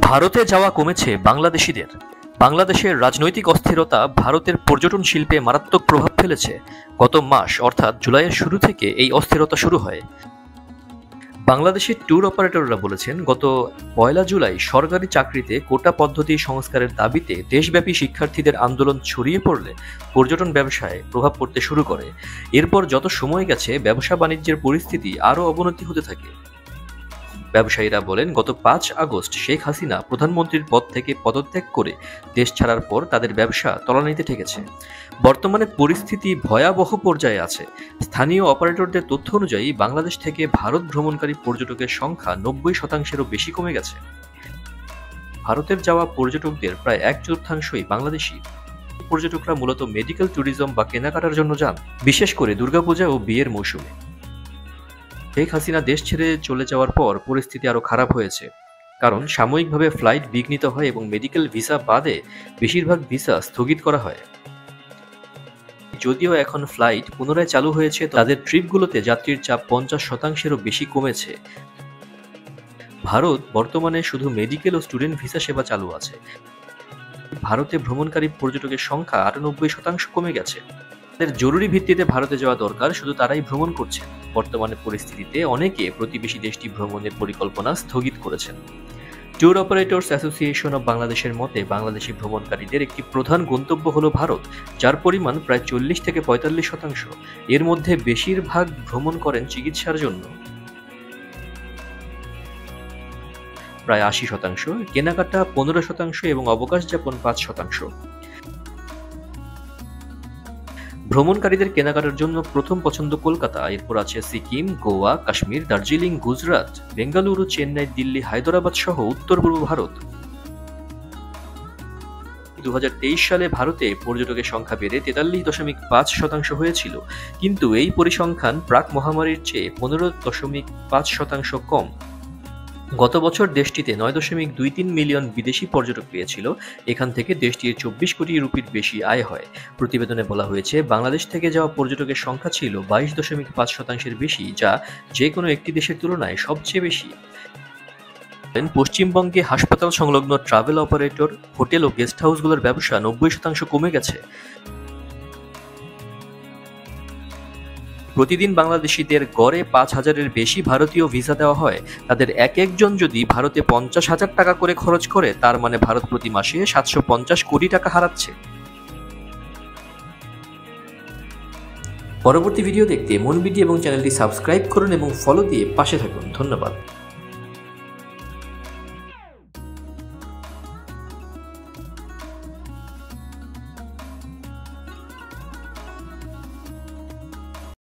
ভারতে যাওয়া কমেছে বাংলাদেশিদের। বাংলাদেশের রাজনৈতিক অস্থিরতা ভারতের পর্যটন শিল্পে মারাত্মক প্রভাব ফেলেছে। গত মাস অর্থাৎ জুলাইয়ের শুরু থেকে এই অস্থিরতা শুরু হয়। বাংলাদেশের ট্যুর অপারেটররা বলেছেন, গত 1 জুলাই সরকারি চাকরিতে কোটা পদ্ধতি সংস্কারের দাবিতে দেশব্যাপী শিক্ষার্থীদের আন্দোলন ছড়িয়ে পড়লে পর্যটন ব্যবসায় প্রভাব পড়তে শুরু করে। এরপর যত সময় গেছে ব্যবসা বাণিজ্যের পরিস্থিতি আরও অবনতি হতে থাকে। ব্যবসায়ীরা বলেন, গত 5 আগস্ট শেখ হাসিনা প্রধানমন্ত্রীর পদ থেকে পদত্যাগ করে দেশ ছাড়ার পর তাদের ব্যবসা তলানিতে ঠেকেছে। বর্তমানে পরিস্থিতি ভয়াবহ পর্যায়ে আছে। স্থানীয় অপারেটরদের তথ্য অনুযায়ী বাংলাদেশ থেকে ভারত ভ্রমণকারী পর্যটকের সংখ্যা 90%-এরও বেশি কমে গেছে। ভারতের যাওয়া পর্যটকদের প্রায় 1/4 বাংলাদেশি। পর্যটকরা মূলত মেডিকেল ট্যুরিজম বা কেনাকাটার জন্য যান, বিশেষ করে দুর্গাপূজা ও বিয়ের মৌসুমে। শেখ হাসিনা দেশ ছেড়ে চলে যাওয়ার পর পরিস্থিতি আরও খারাপ হয়েছে, কারণ সাময়িকভাবে ফ্লাইট বিঘ্নিত হয় এবং মেডিকেল ভিসা বাদে বেশিরভাগ ভিসা স্থগিত করা হয়। যদিও এখন ফ্লাইট পুনরায় চালু হয়েছে, তাদের ট্রিপগুলোতে যাত্রীর চাপ 50%-এরও বেশি কমেছে। ভারত বর্তমানে শুধু মেডিকেল ও স্টুডেন্ট ভিসা সেবা চালু আছে। ভারতে ভ্রমণকারী পর্যটকের সংখ্যা 98% কমে গেছে। তাদের জরুরি ভিত্তিতে ভারতে যাওয়া দরকার, শুধু তারাই ভ্রমণ করছেন। বর্তমানে পরিস্থিতিতে অনেকে প্রতিবেশী দেশটি ভ্রমণের পরিকল্পনা স্থগিত করেছেন। ট্যুর অপারেটর্স অ্যাসোসিয়েশন অব বাংলাদেশের মতে, বাংলাদেশি ভ্রমণকারীদের একটি প্রধান গন্তব্য হল ভারত, যার পরিমাণ প্রায় 40-45%। এর মধ্যে বেশিরভাগ ভ্রমণ করেন চিকিৎসার জন্য, প্রায় 80%, কেনাকাটা 15% এবং অবকাশ যাপন 5%। ভ্রমণকারীদের কেনাকাটার জন্য প্রথম পছন্দ কলকাতা, এরপর আছে সিকিম, গোয়া, কাশ্মীর, দার্জিলিং, গুজরাট, বেঙ্গালুরু, চেন্নাই, দিল্লি, হায়দরাবাদ সহ উত্তর পূর্ব ভারত। 2023 সালে ভারতে পর্যটকের সংখ্যা বেড়ে 43.5% হয়েছিল, কিন্তু এই পরিসংখ্যান প্রাক মহামারীর চেয়ে 15.5% কম। গত বছর দেশটিতে 9.23 মিলিয়ন বিদেশি পর্যটক পেয়েছিল। এখান থেকে দেশটির 24 কোটি রুপির বেশি আয় হয়। প্রতিবেদনে বলা হয়েছে, বাংলাদেশ থেকে যাওয়া পর্যটকের সংখ্যা ছিল 22.5%-এর বেশি, যা যে কোনো একটি দেশের তুলনায় সবচেয়ে বেশি। পশ্চিমবঙ্গে হাসপাতাল সংলগ্ন ট্রাভেল অপারেটর, হোটেল ও গেস্ট হাউসগুলোর ব্যবসা 90% কমে গেছে। প্রতিদিন বাংলাদেশিদের গড়ে 5,000-এর বেশি ভারতীয় ভিসা দেওয়া হয়। তাদের একজন যদি ভারতে 50,000 টাকা করে খরচ করে, তার মানে ভারত প্রতি মাসে 750 কোটি টাকা হারাচ্ছে। পরবর্তী ভিডিও দেখতে মনবিডি এবং চ্যানেলটি সাবস্ক্রাইব করুন এবং ফলো দিয়ে পাশে থাকুন। ধন্যবাদ।